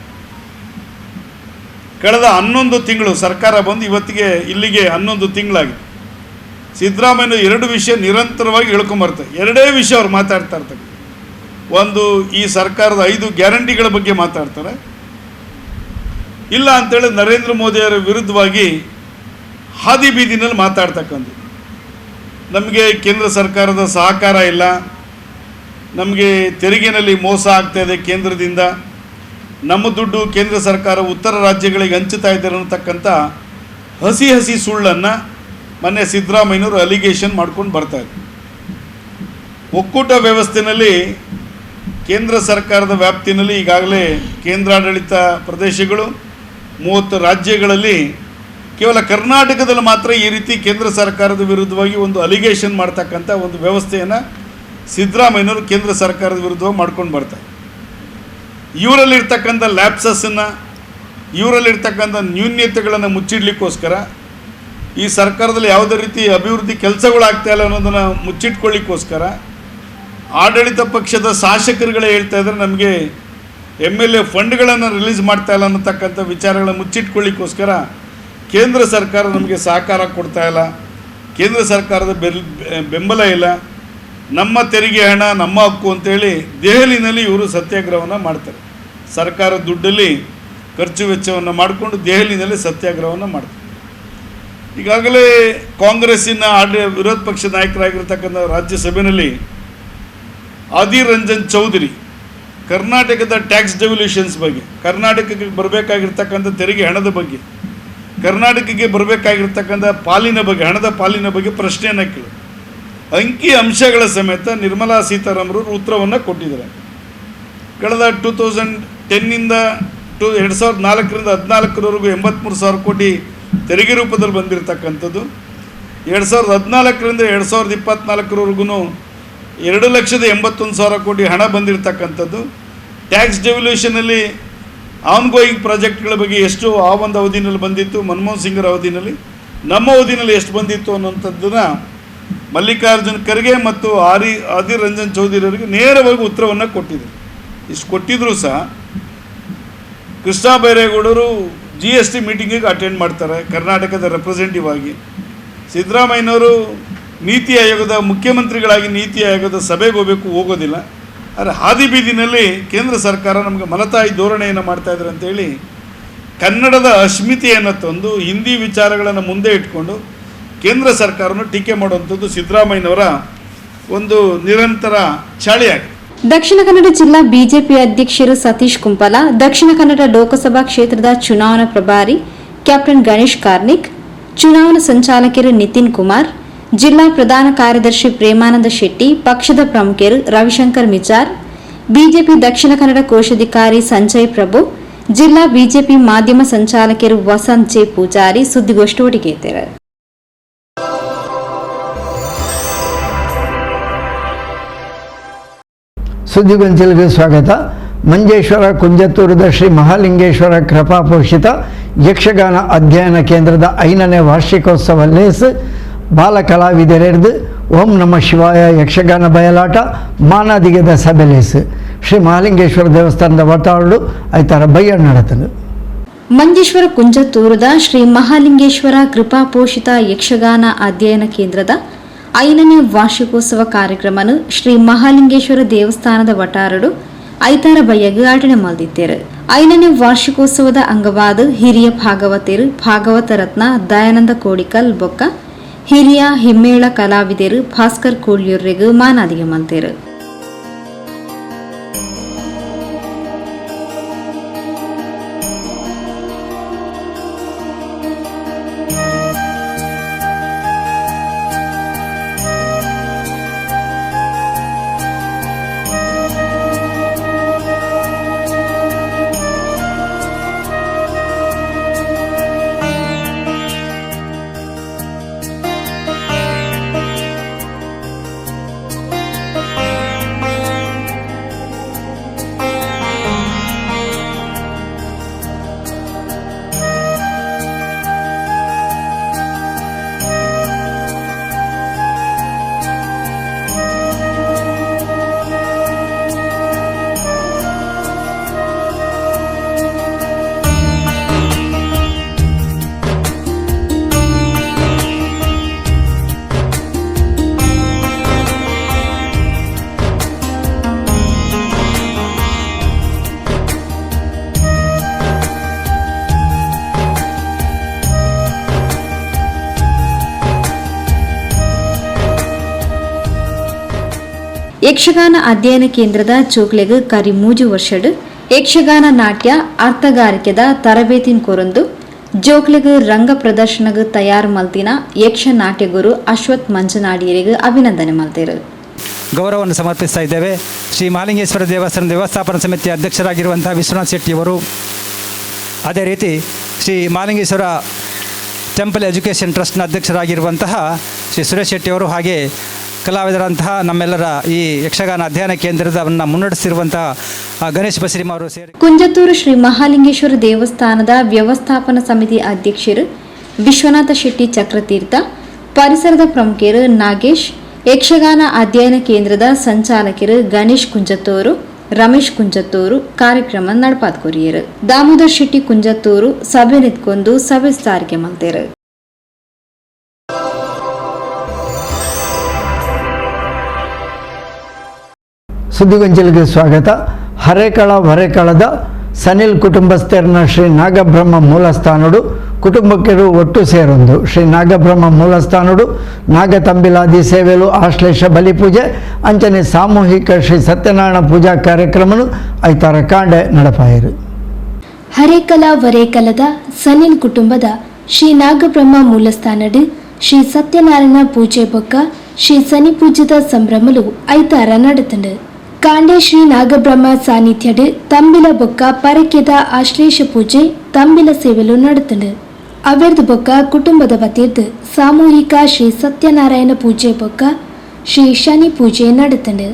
ಕಳೆದ 11 ತಿಂಗಳು ಸರ್ಕಾರ ಬಂದು ಇವತ್ತಿಗೆ ಇಲ್ಲಿಗೆ 11 ತಿಂಗಳಾಗಿದೆ. ಸಿದ್ದರಾಮಯ್ಯ 2 ವಿಷಯ ನಿರಂತರವಾಗಿ ಹೇಳ್ಕೊಂಬರ್ತಾರೆ. 2 ವಿಷಯ ಅವ್ರು ಮಾತಾಡ್ತಾ ಇರ್ತಾರೆ. ಒಂದು, ಈ ಸರ್ಕಾರದ 5 ಗ್ಯಾರಂಟಿಗಳ ಬಗ್ಗೆ ಮಾತಾಡ್ತಾರೆ. ಇಲ್ಲ ಅಂತೇಳಿ ನರೇಂದ್ರ ಮೋದಿಯವರ ವಿರುದ್ಧವಾಗಿ ಹಾದಿ ಬೀದಿನಲ್ಲಿ ಮಾತಾಡ್ತಕ್ಕಂಥದ್ದು. ನಮಗೆ ಕೇಂದ್ರ ಸರ್ಕಾರದ ಸಹಕಾರ ಇಲ್ಲ, ನಮಗೆ ತೆರಿಗೆನಲ್ಲಿ ಮೋಸ ಆಗ್ತಾಯಿದೆ ಕೇಂದ್ರದಿಂದ, ನಮ್ಮ ದುಡ್ಡು ಕೇಂದ್ರ ಸರ್ಕಾರ ಉತ್ತರ ರಾಜ್ಯಗಳಿಗೆ ಹಂಚುತ್ತಾ ಇದ್ದಾರೆ ಅನ್ನತಕ್ಕಂಥ ಹಸಿ ಹಸಿ ಸುಳ್ಳನ್ನು ಮೊನ್ನೆ ಸಿದ್ದರಾಮಯ್ಯನವರು ಅಲಿಗೇಷನ್ ಮಾಡ್ಕೊಂಡು ಬರ್ತಾಯಿದ್ರು. ಒಕ್ಕೂಟ ವ್ಯವಸ್ಥೆಯಲ್ಲಿ ಕೇಂದ್ರ ಸರ್ಕಾರದ ವ್ಯಾಪ್ತಿನಲ್ಲಿ ಈಗಾಗಲೇ ಕೇಂದ್ರಾಡಳಿತ ಪ್ರದೇಶಗಳು 30 ರಾಜ್ಯಗಳಲ್ಲಿ ಕೇವಲ ಕರ್ನಾಟಕದಲ್ಲಿ ಮಾತ್ರ ಈ ರೀತಿ ಕೇಂದ್ರ ಸರ್ಕಾರದ ವಿರುದ್ಧವಾಗಿ ಒಂದು ಅಲಿಗೇಷನ್ ಮಾಡ್ತಕ್ಕಂಥ ಒಂದು ವ್ಯವಸ್ಥೆಯನ್ನು ಸಿದ್ದರಾಮಯ್ಯನವರು ಕೇಂದ್ರ ಸರ್ಕಾರದ ವಿರುದ್ಧವಾಗಿ ಮಾಡ್ಕೊಂಡು ಬರ್ತಾರೆ. ಇವರಲ್ಲಿರ್ತಕ್ಕಂಥ ಲ್ಯಾಪ್ಸಸ್ಸನ್ನು, ಇವರಲ್ಲಿರ್ತಕ್ಕಂಥ ನ್ಯೂನ್ಯತೆಗಳನ್ನು ಮುಚ್ಚಿಡ್ಲಿಕ್ಕೋಸ್ಕರ, ಈ ಸರ್ಕಾರದಲ್ಲಿ ಯಾವುದೇ ರೀತಿ ಅಭಿವೃದ್ಧಿ ಕೆಲಸಗಳಾಗ್ತಾಯಿಲ್ಲ ಅನ್ನೋದನ್ನು ಮುಚ್ಚಿಟ್ಕೊಳ್ಳಿಕ್ಕೋಸ್ಕರ ಆಡಳಿತ ಪಕ್ಷದ ಶಾಸಕರುಗಳೇ ಹೇಳ್ತಾ ಇದ್ದಾರೆ ನಮಗೆ MLA ಫಂಡ್ಗಳನ್ನು ರಿಲೀಸ್ ಮಾಡ್ತಾಯಿಲ್ಲ ಅನ್ನತಕ್ಕಂಥ ವಿಚಾರಗಳನ್ನು ಮುಚ್ಚಿಟ್ಕೊಳ್ಳಿಕ್ಕೋಸ್ಕರ ಕೇಂದ್ರ ಸರ್ಕಾರ ನಮಗೆ ಸಹಕಾರ ಕೊಡ್ತಾಯಿಲ್ಲ, ಕೇಂದ್ರ ಸರ್ಕಾರದ ಬೆಂಬಲ ಇಲ್ಲ, ನಮ್ಮ ತೆರಿಗೆ ಹಣ ನಮ್ಮ ಹಕ್ಕು ಅಂತೇಳಿ ದೆಹಲಿನಲ್ಲಿ ಇವರು ಸತ್ಯಾಗ್ರಹವನ್ನು ಮಾಡ್ತಾರೆ. ಸರ್ಕಾರದ ದುಡ್ಡಲ್ಲಿ ಖರ್ಚು ವೆಚ್ಚವನ್ನು ಮಾಡಿಕೊಂಡು ದೆಹಲಿನಲ್ಲಿ ಸತ್ಯಾಗ್ರಹವನ್ನು ಮಾಡ್ತಾರೆ. ಈಗಾಗಲೇ ಕಾಂಗ್ರೆಸ್ಸಿನ ವಿರೋಧ ಪಕ್ಷ ನಾಯಕರಾಗಿರ್ತಕ್ಕಂಥ ರಾಜ್ಯಸಭೆಯಲ್ಲಿ ಆದಿರ್ ರಂಜನ್ ಚೌಧರಿ ಕರ್ನಾಟಕದ ಟ್ಯಾಕ್ಸ್ ಡೆವಲ್ಯೂಷನ್ಸ್ ಬಗ್ಗೆ, ಕರ್ನಾಟಕಕ್ಕೆ ಬರಬೇಕಾಗಿರ್ತಕ್ಕಂಥ ತೆರಿಗೆ ಹಣದ ಬಗ್ಗೆ, ಕರ್ನಾಟಕಕ್ಕೆ ಬರಬೇಕಾಗಿರ್ತಕ್ಕಂಥ ಪಾಲಿನ ಬಗ್ಗೆ, ಹಣದ ಪಾಲಿನ ಬಗ್ಗೆ ಪ್ರಶ್ನೆಯನ್ನು ಕೇಳಿ ಅಂಕಿ ಅಂಶಗಳ ಸಮೇತ ನಿರ್ಮಲಾ ಸೀತಾರಾಮನ್ ಅವರು ಉತ್ತರವನ್ನು ಕೊಟ್ಟಿದ್ದಾರೆ. ಕಳೆದ 2010 2004ರಿಂದ 2014ರವರೆಗೂ 83,000 ಕೋಟಿ ತೆರಿಗೆ ರೂಪದಲ್ಲಿ ಬಂದಿರತಕ್ಕಂಥದ್ದು. 2014ರಿಂದ 2024ರವರೆಗೂ 2,81,000 ಕೋಟಿ ಹಣ ಬಂದಿರತಕ್ಕಂಥದ್ದು. ಟ್ಯಾಕ್ಸ್ ಡೆವ್ಲ್ಯೂಷನಲ್ಲಿ ಆನ್ಗೋಯಿಂಗ್ ಪ್ರಾಜೆಕ್ಟ್ಗಳ ಬಗ್ಗೆ ಎಷ್ಟು ಆ ಒಂದು ಅವಧಿನಲ್ಲಿ ಬಂದಿತ್ತು, ಮನಮೋಹನ್ ಸಿಂಗ್ರ ಅವಧಿನಲ್ಲಿ, ನಮ್ಮ ಅವಧಿನಲ್ಲಿ ಎಷ್ಟು ಬಂದಿತ್ತು ಅನ್ನೋಂಥದ್ದನ್ನು ಮಲ್ಲಿಕಾರ್ಜುನ್ ಖರ್ಗೆ ಮತ್ತು ಆದಿರ್ ರಂಜನ್ ಚೌಧರಿ ಅವರಿಗೆ ನೇರವಾಗಿ ಉತ್ತರವನ್ನು ಕೊಟ್ಟಿದ್ದಾರೆ. ಇಷ್ಟು ಕೊಟ್ಟಿದ್ದರೂ ಸಹ ಕೃಷ್ಣ ಬೈರೇಗೌಡರು GST ಮೀಟಿಂಗಿಗೆ ಅಟೆಂಡ್ ಮಾಡ್ತಾರೆ ಕರ್ನಾಟಕದ ರೆಪ್ರೆಸೆಂಟೇಟಿವ್ ಆಗಿ. ಸಿದ್ದರಾಮಯ್ಯನವರು ನೀತಿ ಆಯೋಗದ ಮುಖ್ಯಮಂತ್ರಿಗಳಾಗಿ ನೀತಿ ಆಯೋಗದ ಸಭೆಗೆ ಹೋಗೋದಿಲ್ಲ. ಆದರೆ ಹಾದಿ ಬೀದಿನಲ್ಲಿ ಕೇಂದ್ರ ಸರ್ಕಾರ ನಮಗೆ ಮಲತಾಯಿ ಧೋರಣೆಯನ್ನು ಮಾಡ್ತಾಯಿದ್ದಾರೆ ಅಂತೇಳಿ ಕನ್ನಡದ ಅಸ್ಮಿತೆಯನ್ನು ತಂದು ಹಿಂದಿ ವಿಚಾರಗಳನ್ನು ಮುಂದೆ ಇಟ್ಕೊಂಡು ಕೇಂದ್ರ ಸರ್ಕಾರವನ್ನು ಟೀಕೆ ಮಾಡುವಂಥದ್ದು ಸಿದ್ದರಾಮಯ್ಯನವರ ಒಂದು ನಿರಂತರ ಚಾಳಿಯಾಗಿದೆ. ದಕ್ಷಿಣ ಕನ್ನಡ ಜಿಲ್ಲಾ ಬಿಜೆಪಿ ಅಧ್ಯಕ್ಷರು ಸತೀಶ್ ಕುಂಪಲ, ದಕ್ಷಿಣ ಕನ್ನಡ ಲೋಕಸಭಾ ಕ್ಷೇತ್ರದ ಚುನಾವಣಾ ಪ್ರಭಾರಿ ಕ್ಯಾಪ್ಟನ್ ಗಣೇಶ್ ಕಾರ್ನಿಕ್, ಚುನಾವಣಾ ಸಂಚಾಲಕರು ನಿತಿನ್ ಕುಮಾರ್, ಜಿಲ್ಲಾ ಪ್ರಧಾನ ಕಾರ್ಯದರ್ಶಿ ಪ್ರೇಮಾನಂದ ಶೆಟ್ಟಿ, ಪಕ್ಷದ ಪ್ರಮುಖರು ರವಿಶಂಕರ್ ಮಿಚಾರ್, ಬಿಜೆಪಿ ದಕ್ಷಿಣ ಕನ್ನಡ ಕೋಶಾಧಿಕಾರಿ ಸಂಜಯ್ ಪ್ರಭು, ಜಿಲ್ಲಾ ಬಿಜೆಪಿ ಮಾಧ್ಯಮ ಸಂಚಾಲಕರು ವಸಂತ್ ಜೆ ಪೂಜಾರಿ ಸುದ್ದಿಗೋಷ್ಠಿ ಒಟ್ಟಿಗೆದ್ದಾರೆ. ಸುದ್ದಿಗೊಂಚಲಿಗೆ ಸ್ವಾಗತ. ಮಂಜೇಶ್ವರ ಕುಂಜತ್ತೂರದ ಶ್ರೀ ಮಹಾಲಿಂಗೇಶ್ವರ ಕೃಪಾಪೋಷಿತ ಯಕ್ಷಗಾನ ಅಧ್ಯಯನ ಕೇಂದ್ರದ 5ನೇ ವಾರ್ಷಿಕೋತ್ಸವ ಲೇಸ್ ಬಾಲ ಕಲಾವಿದರೆರ್ದು ಓಂ ನಮ ಶಿವಾಯ ಯಕ್ಷಗಾನ ಬಯಲಾಟ ಮಾನಾದಿಗೆದ ಸಭೆ ಲೇಸ್ ಶ್ರೀ ಮಹಾಲಿಂಗೇಶ್ವರ ದೇವಸ್ಥಾನದ ವಟಾಳು ಐತಾರ ಬಯ್ಯ ನಡೆತಲು. ಮಂಜೇಶ್ವರ ಕುಂಜತ್ತೂರದ ಶ್ರೀ ಮಹಾಲಿಂಗೇಶ್ವರ ಕೃಪಾಪೋಷಿತ ಯಕ್ಷಗಾನ ಅಧ್ಯಯನ ಕೇಂದ್ರದ 5ನೇ ವಾರ್ಷಿಕೋತ್ಸವ ಕಾರ್ಯಕ್ರಮನು ಶ್ರೀ ಮಹಾಲಿಂಗೇಶ್ವರ ದೇವಸ್ಥಾನದ ವಟಾರಡು ಐತಾರ ಬಯ್ಯಗೆ ಆಟಣೆ ಮಾಡಿದ್ದೇರು. 5ನೇ ವಾರ್ಷಿಕೋತ್ಸವದ ಅಂಗವಾದ ಹಿರಿಯ ಭಾಗವತರು ಭಾಗವತ ರತ್ನ ದಯಾನಂದ ಕೋಡಿಕಲ್ ಬೊಕ್ಕ ಹಿರಿಯ ಹಿಮ್ಮೇಳ ಕಲಾವಿದರು ಭಾಸ್ಕರ್ ಕೋಳ್ಯೂರ್ರೆಗೂ ಮಾನಾದಿಗೆ ಮಲ್ತೇರು. ಯಕ್ಷಗಾನ ಅಧ್ಯಯನ ಕೇಂದ್ರದ ಚೋಕ್ಲೆಗ್ ಕರಿಮೂಜು ವರ್ಷಡ್ ಯಕ್ಷಗಾನ ನಾಟ್ಯ ಅರ್ಥಗಾರಿಕೆದ ತರಬೇತಿನ ಕೊರೊಂದು ಜೋಕ್ಲೆಗ್ ರಂಗ ಪ್ರದರ್ಶನಗ್ ತಯಾರು ಮಲ್ತಿನ ಯಕ್ಷ ನಾಟ್ಯ ಗುರು ಅಶ್ವಥ್ ಮಂಜನಾಡಿಯರಿಗೆ ಅಭಿನಂದನೆ ಮಲ್ತೇರು. ಗೌರವವನ್ನು ಸಮರ್ಪಿಸ್ತಾ ಇದ್ದೇವೆ. ಶ್ರೀ ಮಹಾಲಿಂಗೇಶ್ವರ ದೇವಸ್ಥಾನ ವ್ಯವಸ್ಥಾಪನಾ ಸಮಿತಿಯ ಅಧ್ಯಕ್ಷರಾಗಿರುವಂತಹ ವಿಶ್ವನಾಥ್ ಶೆಟ್ಟಿಯವರು, ಅದೇ ರೀತಿ ಶ್ರೀ ಮಹಾಲಿಂಗೇಶ್ವರ ಟೆಂಪಲ್ ಎಜುಕೇಷನ್ ಟ್ರಸ್ಟ್ನ ಅಧ್ಯಕ್ಷರಾಗಿರುವಂತಹ ಶ್ರೀ ಸುರೇಶ್ ಶೆಟ್ಟಿಯವರು, ಹಾಗೆ ಕಲಾವಿದರಂತಹ ನಮ್ಮೆಲ್ಲರ ಈ ಯಕ್ಷಗಾನ ಅಧ್ಯಯನ ಕೇಂದ್ರವನ್ನು ಮುನ್ನಡೆಸಿರುವಂತಹ ಗಣೇಶ್ ಬಸರಿಮ ಅವರು ಸೇರಿ ಕುಂಜತ್ತೂರು ಶ್ರೀ ಮಹಾಲಿಂಗೇಶ್ವರ ದೇವಸ್ಥಾನದ ವ್ಯವಸ್ಥಾಪನಾ ಸಮಿತಿ ಅಧ್ಯಕ್ಷರು ವಿಶ್ವನಾಥ ಶೆಟ್ಟಿ ಚಕ್ರತೀರ್ಥ, ಪರಿಸರದ ಪ್ರಮುಖರು ನಾಗೇಶ್, ಯಕ್ಷಗಾನ ಅಧ್ಯಯನ ಕೇಂದ್ರದ ಸಂಚಾಲಕರು ಗಣೇಶ್ ಕುಂಜತ್ತೂರು, ರಮೇಶ್ ಕುಂಜತ್ತೂರು ಕಾರ್ಯಕ್ರಮ ನಡಪಾದ್ಕೊರಿಯರು. ದಾಮೋದರ್ ಶೆಟ್ಟಿ ಕುಂಜತ್ತೂರು ಸಭೆ ನಿಂತ್ಕೊಂಡು ಸಭೆ ಸಾರಿಗೆ ಮಲ್ತೇರು. ಸುದ್ದಿಗೊಂಚಲಿಗೆ ಸ್ವಾಗತ. ಹರೇಕಳದ ಸನಿಲ್ ಕುಟುಂಬಸ್ಥರನ್ನ ಶ್ರೀ ನಾಗಬ್ರಹ್ಮ ಮೂಲಸ್ಥಾನುಡು ಕುಟುಂಬಕ್ಕರು ಒಟ್ಟು ಸೇರೊಂದು ಶ್ರೀ ನಾಗಬ್ರಹ್ಮ ಮೂಲಸ್ಥಾನುಡು ನಾಗತಂಬಿಲಾದಿ ಸೇವೆಲು ಆಶ್ಲೇಷ ಬಲಿಪೂಜೆ ಅಂಚನೆ ಸಾಮೂಹಿಕ ಶ್ರೀ ಸತ್ಯನಾರಾಯಣ ಪೂಜಾ ಕಾರ್ಯಕ್ರಮನು ಐತಾರ ಕಾಂಡೆ ನಡಪಾಯಿರು. ಹರೇಕಲ ವರೇಕಲದ ಸನಿಲ್ ಕುಟುಂಬದ ಶ್ರೀ ನಾಗಬ್ರಹ್ಮ ಮೂಲಸ್ಥಾನಡು ಶ್ರೀ ಸತ್ಯನಾರಾಯಣ ಪೂಜೆ ಬೊಕ್ಕ ಶ್ರೀ ಶನಿ ಪೂಜದ ಸಂಭ್ರಮಲು ಐತಾರ ನಡೆತಂಡು ಕಾಂಡೆ ಶ್ರೀ ನಾಗಬ್ರಹ್ಮ ಸಾನ್ನಿಧ್ಯಡ್ ತಂಬಿಲ ಬೊಕ್ಕ ಪರಕ್ಯದ ಆಶ್ಲೇಷ ಪೂಜೆ ತಂಬಿಲ ಸೇವೆಲು ನಡೆತಂಡು ಅವೆರ್ದು ಬೊಕ್ಕ ಕುಟುಂಬದ ವತಿರ್ದು ಸಾಮೂಹಿಕ ಶ್ರೀ ಸತ್ಯನಾರಾಯಣ ಪೂಜೆ ಬೊಕ್ಕ ಶ್ರೀ ಶನಿ ಪೂಜೆ ನಡೆತಂಡು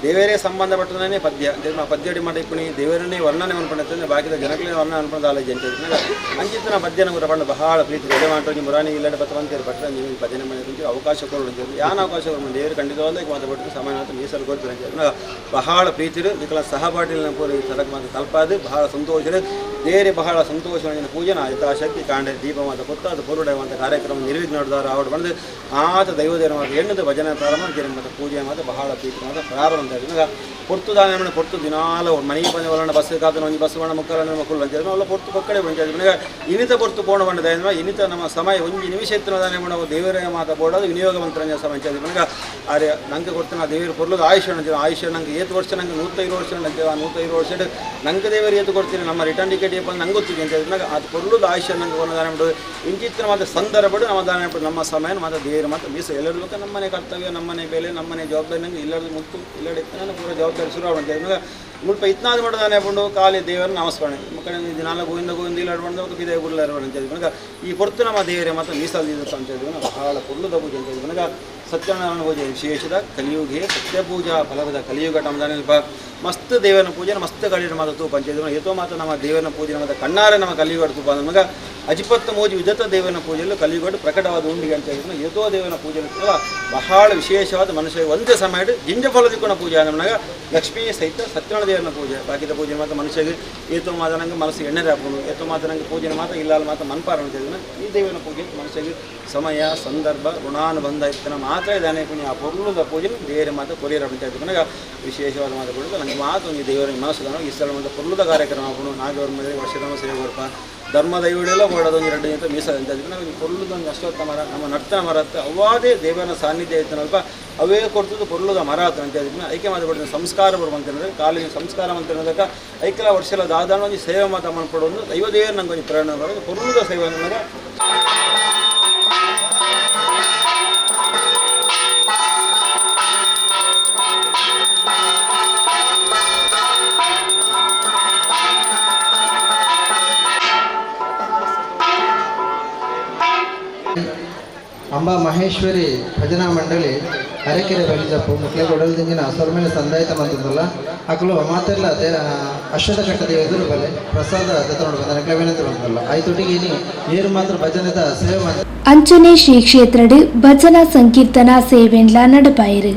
ದೇವರೇ ಸಂಬಂಧಪಟ್ಟನೇ ಪದ್ಯ ಪದ್ಯಡಿ ಮಾಡಿ ಇಪ್ಪಣಿ ದೇವರನ್ನೇ ವರ್ಣನೆ ಅನ್ಕೊಂಡೆ ಬಾಕಿದ ಜನಗಳೇ ವರ್ಣ ಅನ್ಕೊಂಡು ಆಲೋಚನೆ ಅಂತ ಅಂಚಿತ್ತಿನ ಪದ್ಯ ನಮಗೆ ರಪಂಡ ಬಹಳ ಪ್ರೀತಿ ಎದೆ ಮಾಡಿ ಮುರಾನಿ ಇಲ್ಲಡೆ ಬತ್ತವಂತೀರು ಪಟ್ಟರೆ ನೀವು ಭಜನೆ ಮಾಡಿ ಅವಕಾಶ ಕೊಡು ಯಾನ ಅವಕಾಶ ಕೊಡು ದೇವರು ಖಂಡಿತವಾದ ಮಾತಾಡ್ಬಿಟ್ಟು ಸಮಾನತೆ ಮೀಸಲು ಕೊಡ್ತಾರೆ ಅಂತ ಬಹಳ ಪ್ರೀತಿರು ಇದಕ್ಕೆಲ್ಲ ಸಹಪಾಠಿನ ಪೂರ ಈ ಥರಕ್ಕೆ ಮಾತು ತಲುಪಾದು ಬಹಳ ಸಂತೋಷ ದೇವರೇ ಬಹಳ ಸಂತೋಷವಾಗಿನ ಪೂಜೆನ ಯಥಾಶಕ್ತಿ ಕಾಂಡೆ ದೀಪ ಮಾತ ಕೊತ್ತಾದ ಪೂರ್ವಡೆಯುವಂಥ ಕಾರ್ಯಕ್ರಮ ನಿರ್ವಿಘ್ನ ನೋಡಿದವರು ಅವ್ರು ಬಂದು ಆತ ದೈವದೇವ ಮಾತು ಎಣ್ಣದ ಭಜನೆ ಪ್ರಾರಂಭ ಮಾಡ್ತೀರಿ ಮತ್ತು ಪೂಜೆ ಮಾತು ಬಹಳ ಪ್ರೀತಿ ಮಾತು ಪ್ರಾರಂಭ ಅಂತ ಪೊರ್ತು ದಾನ ಪೊರ್ತು ದಿನಾಲ ಮನೆಗೆ ಬಂದ ಒಳ್ಳೆ ಬಸ್ ಕಾದು ಒಂದು ಬಸ್ ಬಣ್ಣ ಮಕ್ಕಳ ಮಕ್ಕಳು ಬಂದಿದ್ರು ಅಲ್ಲ ಪೊರ್ತು ಪಕ್ಕಡೆ ಬಂದಿದ್ರು ಇನಿತ ಪೊರ್ತು ಪೋಣ ಬಂದಿದೆ ಇನಿತ ನಮ್ಮ ಸಮಯ ಒಂದು ನಿಮಿಷ ಎತ್ತಿನ ದಾನ ಮಾಡೋ ದೇವರೇ ಮಾತಾಡೋದು ವಿನಿಯೋಗವಂತರ ಸಮಯ ನನಗೆ ಅರೆ ನಂಗೆ ಕೊಡ್ತಾನೆ ದೇವರು ಕೊರ್ಲದು ಆಯುಷ್ಯ ಅಂತೀವಿ ಆಯುಷ್ಯ ನಂಗೆ 7 ವರ್ಷ ನಂಗೆ 105 ವರ್ಷ ಅಂತೀವಿ ಆ 105 ವರ್ಷ ನಂಗೆ ದೇವರು ಎತ್ತು ಕೊಡ್ತೀನಿ ನಮ್ಮ ರಿಟರ್ನ್ ಟಿಕೆಟ್ ಬಂದು ನಂಗೆ ಗೊತ್ತಿದೆ ಅಂತ ಹೇಳಿದಾಗ ಅದು ಕೊರ್ಲದು ಆಯುಷ್ಯ ನಂಗೆ ಒಂದು ದಾನ ಮಾಡೋದು ಇಂಚಿತ್ತಿನ ಮಾತ್ರ ಸಂದರ್ಭ ನಮ್ಮ ದಾನ ಮಾಡ್ಬೋದು ನಮ್ಮ ಸಮಯ ಮಾತ್ರ ದೇವರು ಮಾತ್ರ ಮೀಸ ಎಲ್ಲರಿಗೂ ನಮ್ಮನೆ ಕರ್ತವ್ಯ ನಮ್ಮನೆ ಬೆಲೆ ನಮ್ಮನೆ ಜವಾಬ್ದಾರಿ ನಂಗೆ ಇಲ್ಲದ ಮುತ್ತು ಇಲ್ಲಡೆ ನಾನು ಪೂರ ಜವಾಬ್ದಾರಿ ಶುರು ಅಂತ ಹೇಳಿದಾಗ ಮುಲ್ಪ ಇತ್ನಾದ ಮಾಡೋದಾನೆ ಹಾಕೊಂಡು ಕಾಲಿ ದೇವರ ನಾಮಸ್ಮರಣೆ ಮಕ್ಕಳ ದಿನಾಲ ಗೋವಿಂದ ಗೋವಿಂದ ಇಲ್ಲ ಬಂದು ಬಿದೆ ಗುಡ್ಲ ಅಂತ ಹೇಳಿದಾಗ ಈ ಹೊರತು ನಮ್ಮ ದೇವರೇ ಮಾತ್ರ ಮೀಸಲಿದ್ದು ಅಂತ ಹೇಳಿದಾಗ ಬಹಳ ಪುರ್ಲದ ಪೂಜೆ ಅಂತ ಹೇಳಿದಾಗ ಸತ್ಯನಾರಾಯಣ ಪೂಜೆ ವಿಶೇಷದ ಕಲಿಯುಗೆ ಸತ್ಯ ಪೂಜಾ ಫಲದ ಕಲಿಯುಗ ಟಮ್ದಾನೆಲ್ಪ ಮಸ್ತ್ ದೇವರನ ಪೂಜೆ ಮಸ್ತ್ ಕಲಿಯ ಮಾತು ತೂಪ ಅಂತ ಹೇಳಿದ್ರು ಏತೋ ಮಾತ್ರ ನಮ್ಮ ದೇವರನ ಪೂಜೆ ಮತ್ತು ಕಣ್ಣಾರೆ ನಮ್ಮ ಕಲಿಯುಗಡ ತೂಪ ನಮಗೆ ಅಜಿಪತ್ತ ಮೋಜಿ ವಿಧತ ದೇವನ ಪೂಜೆಯಲ್ಲೂ ಕಲಿಯುಗಡು ಪ್ರಕಟವಾದ ಉಂಡಿಗೆ ಅಂತ ಹೇಳಿದ್ರು ಏತೋ ದೇವನ ಪೂಜೆ ಬಹಳ ವಿಶೇಷವಾದ ಮನುಷ್ಯ ಒಂದೇ ಸಮಯ ಜಿಂಜ ಫಲದಿಕ್ಕೋಣ ಪೂಜೆ ನಮಗೆ ಲಕ್ಷ್ಮೀ ಸಹಿತ ಸತ್ಯನಾರಾಯಣ ದೇವರನ ಪೂಜೆ ಬಾಕಿದ ಪೂಜೆ ಮಾತ್ರ ಮನುಷ್ಯಗೆ ಏತೋ ಮಾತ್ರ ನಂಗೆ ಮನಸ್ಸಿಗೆ ಎಣ್ಣೆ ಹಾಕೊಂಡು ಏತೋ ಮಾತ್ರ ನಂಗೆ ಪೂಜೆ ಮಾತ್ರ ಇಲ್ಲ ಮಾತ್ರ ಮನ್ಪಾರ ಅಂತ ಹೇಳಿದ್ರೆ ಈ ದೇವನ ಪೂಜೆ ಮನುಷ್ಯಗೆ ಸಮಯ ಸಂದರ್ಭ ಋಣಾನುಬಂಧ ಇರ್ತನ ಮಾತ್ರ ಇದ್ದಾನೆ ಆ ಪೊರ್ಲದ ಪೂಜೆ ಬೇರೆ ಮಾತ್ರ ಕೊರಿಯರ್ ಅಂತ ಹೇಳಿದ್ರು ನನಗೆ ವಿಶೇಷವಾದ ಮಾತು ಕೊಡೋದು ನನಗೆ ಮಾತು ಒಂದು ದೇವರಿಗೆ ಮನಸ್ಸು ಈ ಸ್ಥಳ ಒಂದು ಪೊರ್ಲದ ಕಾರ್ಯಕ್ರಮ ಹಾಕೊಂಡು ನಾಗವರ ಮದುವೆ ವರ್ಷದ ಸೇವೆ ಕೊಡಪ್ಪ ಧರ್ಮ ದೈವಗಳೆಲ್ಲ ಓಡೋದೊಂದು 2 ಅಂತ ಮೀಸಲು ಅಂತ ಹೇಳಿದ್ರೆ ನಾವು ಪೊರ್ಲದೊಂದು ಅಶ್ವತ್ಥ ಮರ ನಮ್ಮ ನರ್ತನ ಮರ ಹತ್ತ ಅವಾದೇ ದೇವರ ಸಾನ್ನಿಧ್ಯ ಇತ್ತನಲ್ಪ ಅವೇ ಕೊಡ್ತದ್ದು ಪೊರ್ಲದ ಮರ ಅಂತ ಹೇಳಿದ್ರೆ ಐಕ್ಯ ಮಾತಾಡ್ತೀನಿ ಸಂಸ್ಕಾರ ಬರುವಂತಂದ್ರೆ ಕಾಲಿನ ಸಂಸ್ಕಾರ ಅಂತ ಅನ್ನೋದಕ್ಕೆ ಐಕ್ಯಲ ವರ್ಷಲ ದಾದಾನ ಒಂದು ಸೇವೆ ಮಾತಾ ಮಾಡ್ಕೊಡೋದು ದೈವದೇವರು ನಂಗೆ ಒಂದು ಪ್ರೇರಣೆ ಬರೋದು ಪೊರ್ಲದ ಸೇವೆ ನನಗೆ ಅಂಬಾ ಮಹೇಶ್ವರಿ ಭಜನಾ ಮಂಡಳಿ ಅರೆಕೆರೆ ಬಲಿಜಪ್ಪು ಮುಕ್ಲೆ ಗೊಡಲ್ದಿಂಗಿನ ಸ್ವರ್ಮೇಲೆ ಸಂದಾಯಿತ ಮಂತಲ್ಲ ಅಕ್ಕಲು ಮಾತೆಲ್ಲ ಅಶ್ವಥ ಕಟ್ಟದ ಎದುರು ಬಲೆ ಪ್ರಸಾದ ದತ್ತನೋಡು ಬಂದ ನಕ್ಲೆ ವಿನಂತಿ ಬಂದಲ್ಲ ಆಯ್ತೊಟ್ಟಿಗೆ ನೀರು ಮಾತ್ರ ಭಜನದ ಸೇವೆ ಮಾಡಿ ಅಂಚನೆ ಶ್ರೀ ಕ್ಷೇತ್ರಡು ಭಜನಾ ಸಂಕೀರ್ತನಾ ಸೇವೆಂಡ್ಲ ನಡಪಾಯಿರು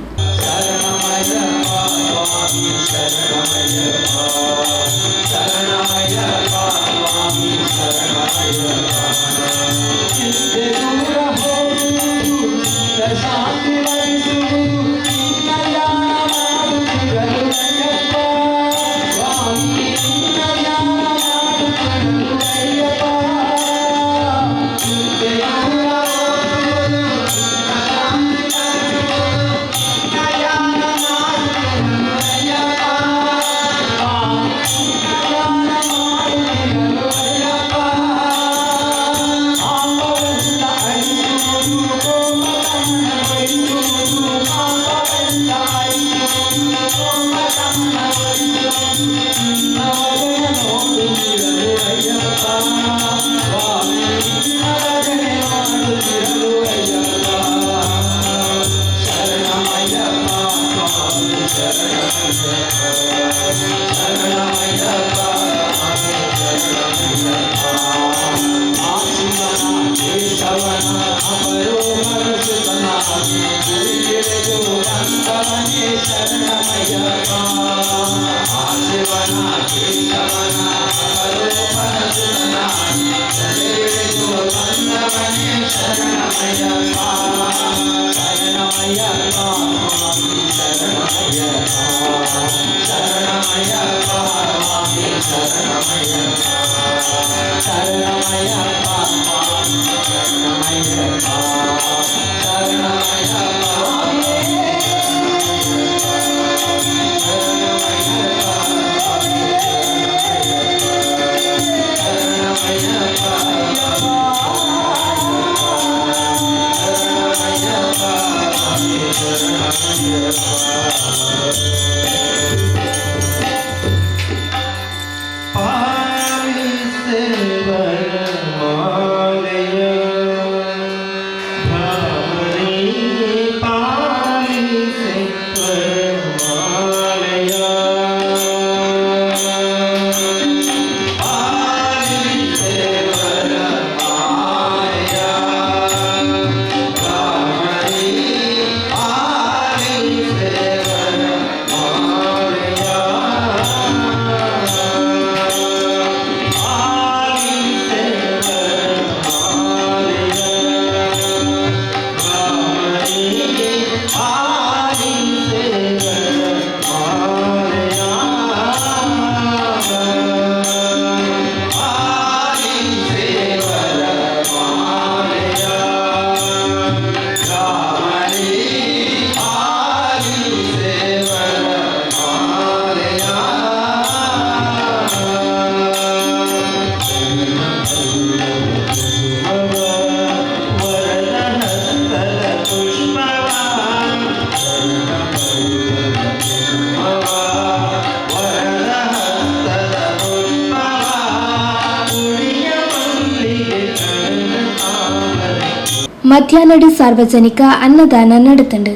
ಮಧ್ಯಾಹ್ನದ ಸಾರ್ವಜನಿಕ ಅನ್ನದಾನ ನಡೆತಂಡು.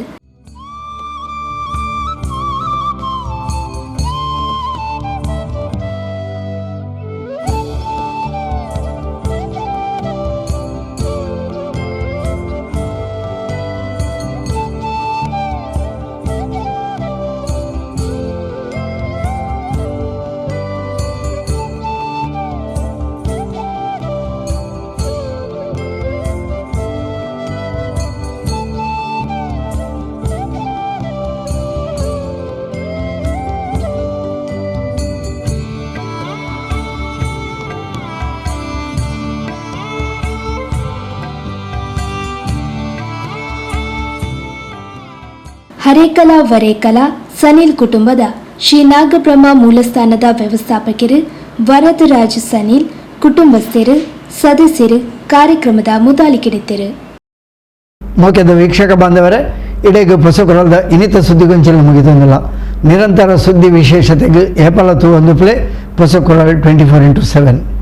ಹರೇಕಲ ವರೇಕಲ ಸನಿಲ್ ಕುಟುಂಬದ ಶ್ರೀ ನಾಗಬ್ರಹ್ಮ ಮೂಲಸ್ಥಾನದ ವ್ಯವಸ್ಥಾಪಕರು ವರದರಾಜ್ ಸನಿಲ್ ಕುಟುಂಬಸ್ಥರು ಸದಸ್ಯರು ಕಾರ್ಯಕ್ರಮದ ಮುದಾಲಿಕಿಡಿದ್ದರು. ಮುಖ್ಯದ ವೀಕ್ಷಕ ಬಾಂಧವರೇ, ಇಡೆಗೆ ಹೊಸಕೊರಲದ ಇನಿತ ಸುದ್ದಿಗೊಂಚಲು ಮುಗಿದಂದಿಲ್ಲ. ನಿರಂತರ ಸುದ್ದಿ ವಿಶೇಷತೆಗೆ ಏಪಲತ್ತು ಒಂದು ಪ್ಲೇ ಹೊಸಕೊರಲ್ 24x7.